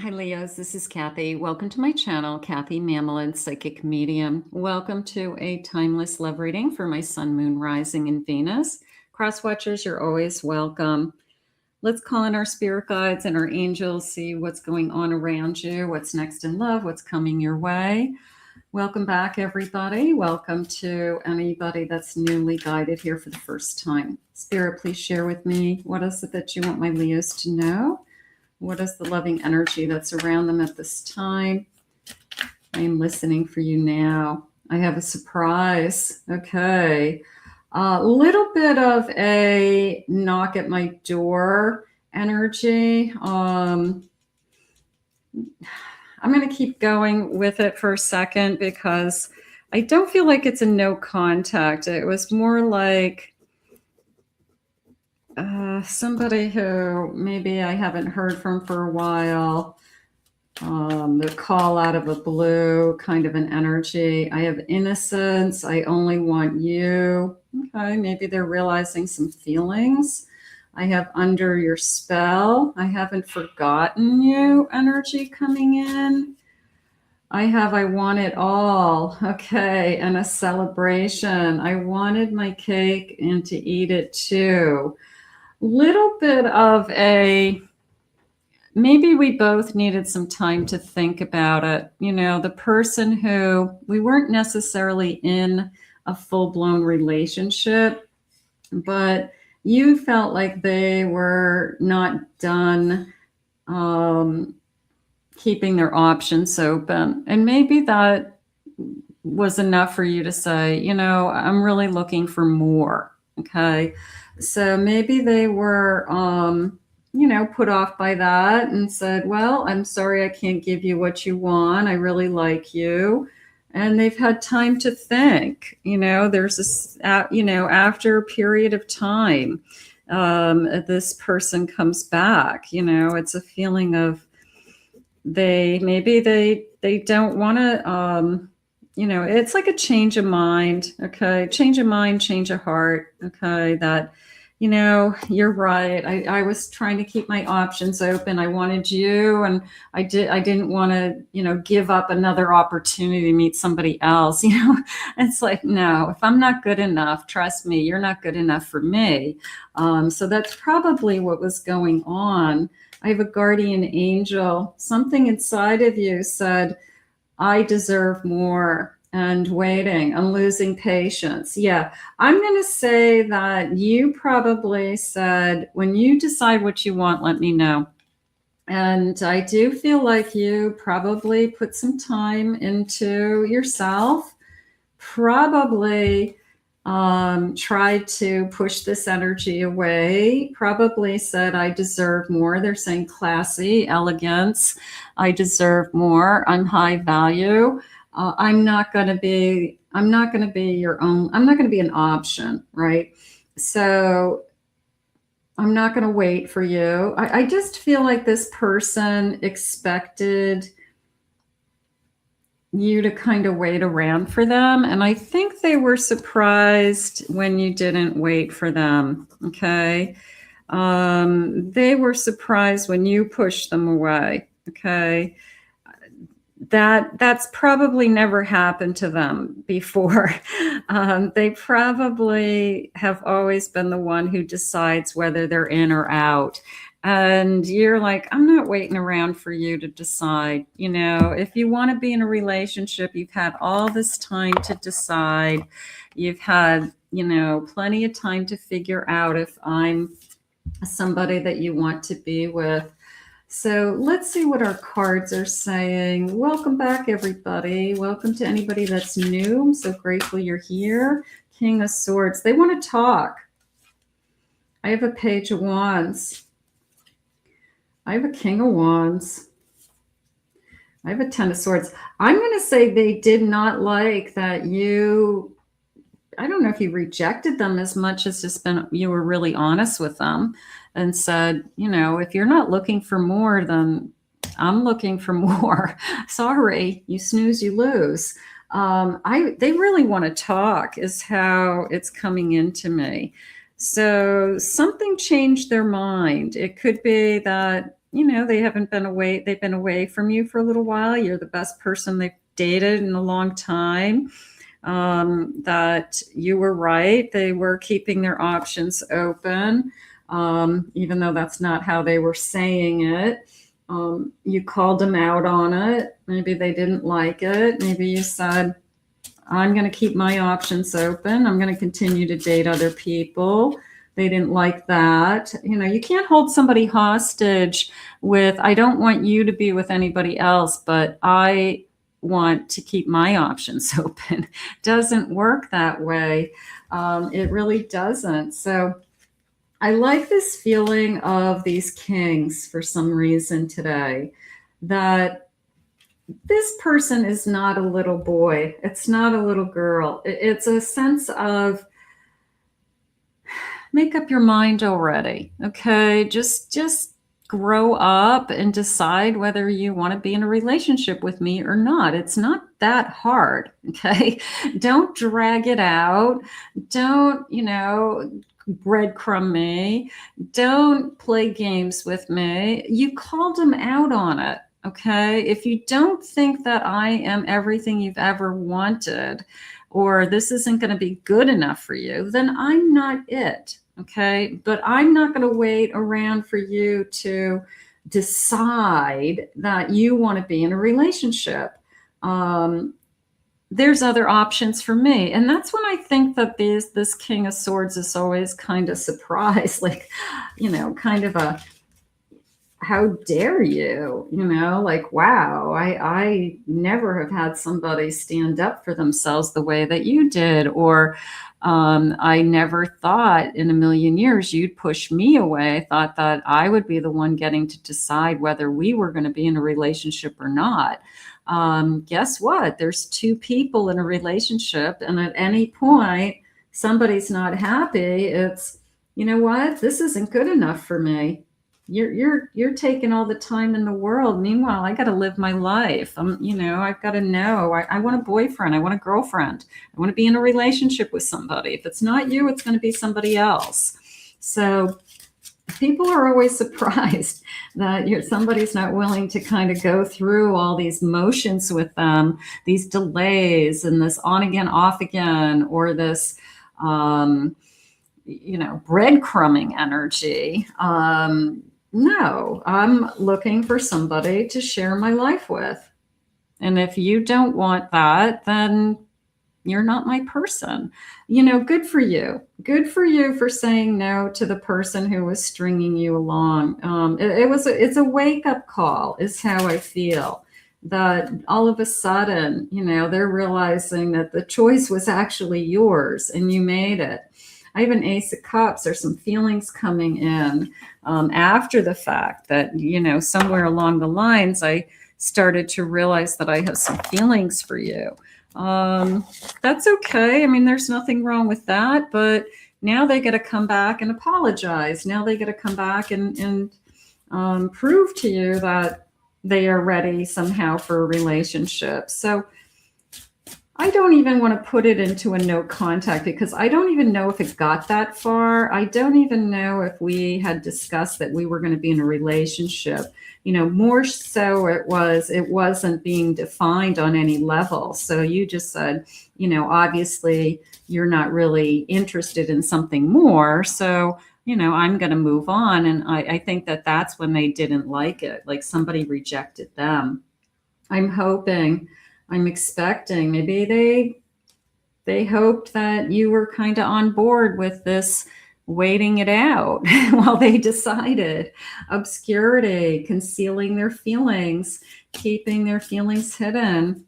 Hi, Leos. This is Kathy. Welcome to my channel, Kathy Mamolen, Psychic Medium. Welcome to a timeless love reading for my sun, moon, rising, and Venus. Cross watchers, you're always welcome. Let's call in our spirit guides and our angels, see what's going on around you, what's next in love, what's coming your way. Welcome back, everybody. Welcome to anybody that's newly guided here for the first time. Spirit, please share with me, what is it that you want my Leos to know? What is the loving energy that's around them at this time? I am listening for you now. I have a surprise. Okay. A little bit of a knock at my door energy. I'm going to keep going with it for a second because I don't feel like it's a no contact. It was more like somebody who maybe I haven't heard from for a while. The call out of a blue kind of an energy. I have innocence. I only want you. Okay, maybe they're realizing some feelings. I have under your spell. I haven't forgotten you energy coming in. I have I want it all. Okay, and a celebration. I wanted my cake and to eat it too. Little bit of a, maybe we both needed some time to think about it. You know, the person who we weren't necessarily in a full-blown relationship, but you felt like they were not done keeping their options open. And maybe that was enough for you to say, you know, I'm really looking for more. Okay. So maybe they were, put off by that and said, well, I'm sorry, I can't give you what you want. I really like you. And they've had time to think, there's this, after a period of time, this person comes back, it's a feeling of they don't want to, it's like a change of mind. Okay. Change of mind, change of heart. Okay. That, you're right. I was trying to keep my options open. I wanted you, and I didn't want to, give up another opportunity to meet somebody else. It's like, no, if I'm not good enough, trust me, you're not good enough for me. So that's probably what was going on. I have a guardian angel. Something inside of you said, I deserve more, and waiting and losing patience. Yeah, I'm going to say that you probably said, when you decide what you want, let me know. And I do feel like you probably put some time into yourself, probably tried to push this energy away, probably said, I deserve more. They're saying classy, elegance. I deserve more. I'm high value. I'm not going to be your own. I'm not going to be an option, right? So I'm not going to wait for you. I just feel like this person expected you to kind of wait around for them. And I think they were surprised when you didn't wait for them. Okay. They were surprised when you pushed them away. Okay. That's probably never happened to them before. They probably have always been the one who decides whether they're in or out. And you're like, I'm not waiting around for you to decide. If you want to be in a relationship, you've had all this time to decide. You've had, plenty of time to figure out if I'm somebody that you want to be with. So let's see what our cards are saying. Welcome back, everybody. Welcome to anybody that's new. I'm so grateful you're here. King of Swords. They want to talk. I have a Page of Wands. I have a King of Wands. I have a Ten of Swords. I'm going to say they did not like that you, I don't know if you rejected them as much as just you were really honest with them and said, if you're not looking for more, then I'm looking for more. Sorry, you snooze, you lose. They really want to talk is how it's coming into me. So something changed their mind. It could be that they haven't been away, they've been away from you for a little while. You're the best person they've dated in a long time. That you were right. They were keeping their options open, even though that's not how they were saying it. You called them out on it. Maybe they didn't like it. Maybe you said, I'm going to keep my options open. I'm going to continue to date other people. They didn't like that. You can't hold somebody hostage with, I don't want you to be with anybody else, but I want to keep my options open. Doesn't work that way. It really doesn't. So I like this feeling of these kings for some reason today, that this person is not a little boy. It's not a little girl. It's a sense of, make up your mind already. Okay. Just grow up and decide whether you want to be in a relationship with me or not. It's not that hard. Okay. Don't drag it out. Don't, breadcrumb me. Don't play games with me. You called them out on it. Okay. If you don't think that I am everything you've ever wanted, or this isn't going to be good enough for you, then I'm not it. Okay. But I'm not going to wait around for you to decide that you want to be in a relationship. There's other options for me. And that's when I think that this King of Swords is always kind of surprised, like, kind of a, how dare you, like, wow, I never have had somebody stand up for themselves the way that you did. Or I never thought in a million years you'd push me away. I thought that I would be the one getting to decide whether we were going to be in a relationship or not. Guess what? There's two people in a relationship, and at any point somebody's not happy. It's, you know what? This isn't good enough for me. You're taking all the time in the world. Meanwhile, I got to live my life. I've got to know. I want a boyfriend. I want a girlfriend. I want to be in a relationship with somebody. If it's not you, it's going to be somebody else. So people are always surprised that somebody's not willing to kind of go through all these motions with them, these delays and this on again, off again, or this, breadcrumbing energy. No, I'm looking for somebody to share my life with. And if you don't want that, then you're not my person. Good for you. Good for you for saying no to the person who was stringing you along. It's a wake up call is how I feel, that all of a sudden, they're realizing that the choice was actually yours and you made it. I have an Ace of Cups. There's some feelings coming in after the fact that, somewhere along the lines, I started to realize that I have some feelings for you. That's okay. I mean, there's nothing wrong with that, but now they got to come back and apologize. Now they got to come back and prove to you that they are ready somehow for a relationship. So I don't even want to put it into a no contact, because I don't even know if it got that far. I don't even know if we had discussed that we were going to be in a relationship. More so it wasn't being defined on any level. So you just said, obviously you're not really interested in something more. So, I'm going to move on. And I think that that's when they didn't like it. Like somebody rejected them. I'm expecting maybe they hoped that you were kind of on board with this waiting it out while they decided. Obscurity, concealing their feelings, keeping their feelings hidden.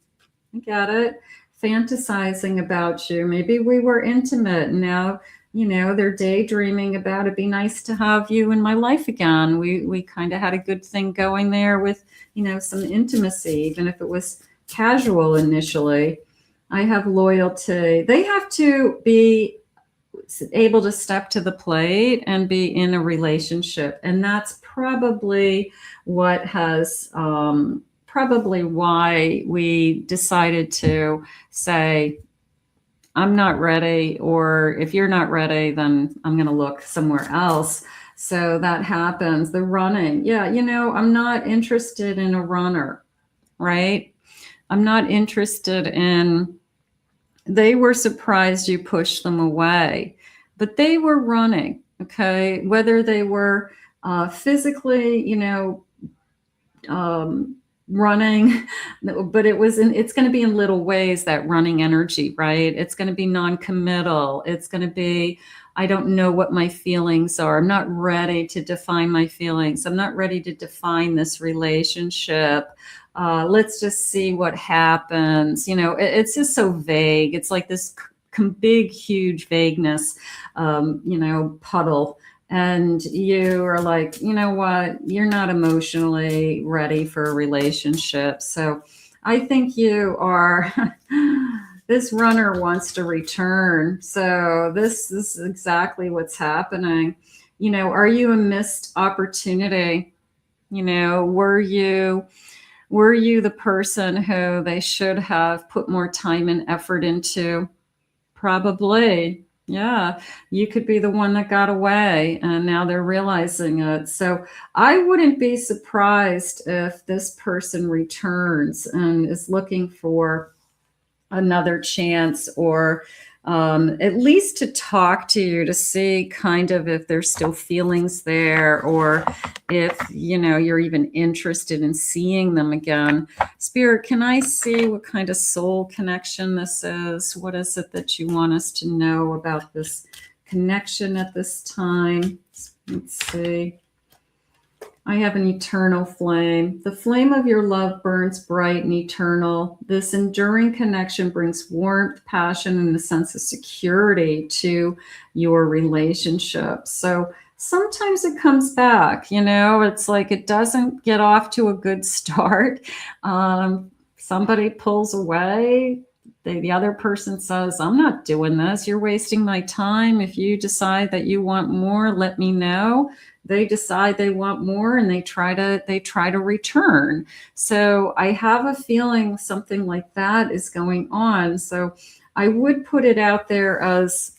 I get it. Fantasizing about you. Maybe we were intimate. Now, they're daydreaming about it'd be nice to have you in my life again. We kind of had a good thing going there with, some intimacy, even if it was casual initially. I have loyalty. They have to be able to step to the plate and be in a relationship. And that's probably what has, probably why we decided to say, I'm not ready, or if you're not ready, then I'm going to look somewhere else. So that happens. The running. Yeah, I'm not interested in a runner, right? I'm not interested in, they were surprised you pushed them away, but they were running, okay? Whether they were physically, um, running, but it's going to be in little ways, that running energy, right? It's going to be non-committal. It's going to be, I don't know what my feelings are. I'm not ready to define my feelings. I'm not ready to define this relationship. Let's just see what happens. It's just so vague. It's like this big, huge vagueness, puddle, and you are like, you know what, you're not emotionally ready for a relationship. So I think you are, this runner wants to return. So this is exactly what's happening. Are you a missed opportunity? Were you the person who they should have put more time and effort into? Probably. Yeah. You could be the one that got away and now they're realizing it. So I wouldn't be surprised if this person returns and is looking for another chance, or at least to talk to you, to see kind of if there's still feelings there, or if you're even interested in seeing them again. Spirit, can I see what kind of soul connection this is? What is it that you want us to know about this connection at this time? Let's see. I have an eternal flame. The flame of your love burns bright and eternal. This enduring connection brings warmth, passion, and a sense of security to your relationship. So sometimes it comes back, it's like it doesn't get off to a good start. Somebody pulls away. The other person says, I'm not doing this. You're wasting my time. If you decide that you want more, let me know. They decide they want more and they try to return. So I have a feeling something like that is going on. So I would put it out there as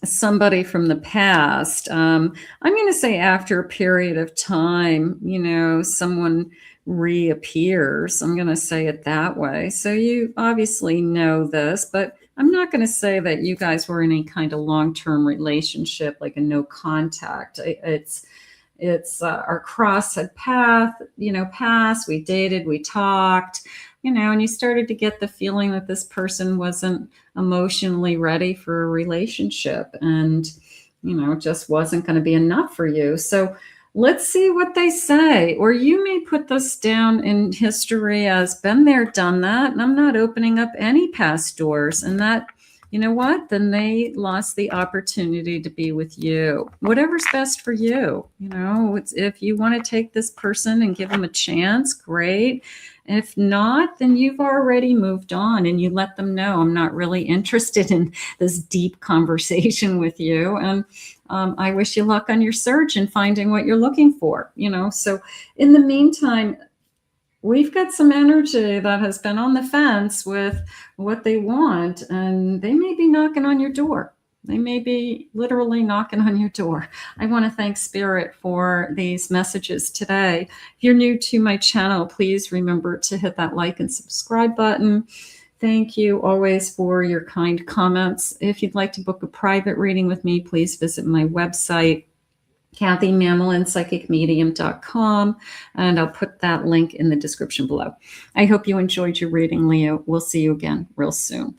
somebody from the past. I'm going to say after a period of time, someone reappears. I'm going to say it that way. So you obviously know this, but I'm not going to say that you guys were in any kind of long-term relationship, like a no contact. It's our cross had passed. We dated, we talked, and you started to get the feeling that this person wasn't emotionally ready for a relationship, and it just wasn't going to be enough for you. So let's see what they say. Or you may put this down in history as been there, done that, and I'm not opening up any past doors. And that, you know what? Then they lost the opportunity to be with you. Whatever's best for you. If you want to take this person and give them a chance, great. If not, then you've already moved on and you let them know, I'm not really interested in this deep conversation with you. And I wish you luck on your search and finding what you're looking for. So in the meantime, we've got some energy that has been on the fence with what they want, and they may be knocking on your door. They may be literally knocking on your door. I want to thank Spirit for these messages today. If you're new to my channel, please remember to hit that like and subscribe button. Thank you always for your kind comments. If you'd like to book a private reading with me, please visit my website, KathyMamolen.psychicmedium.com, and I'll put that link in the description below. I hope you enjoyed your reading, Leo. We'll see you again real soon.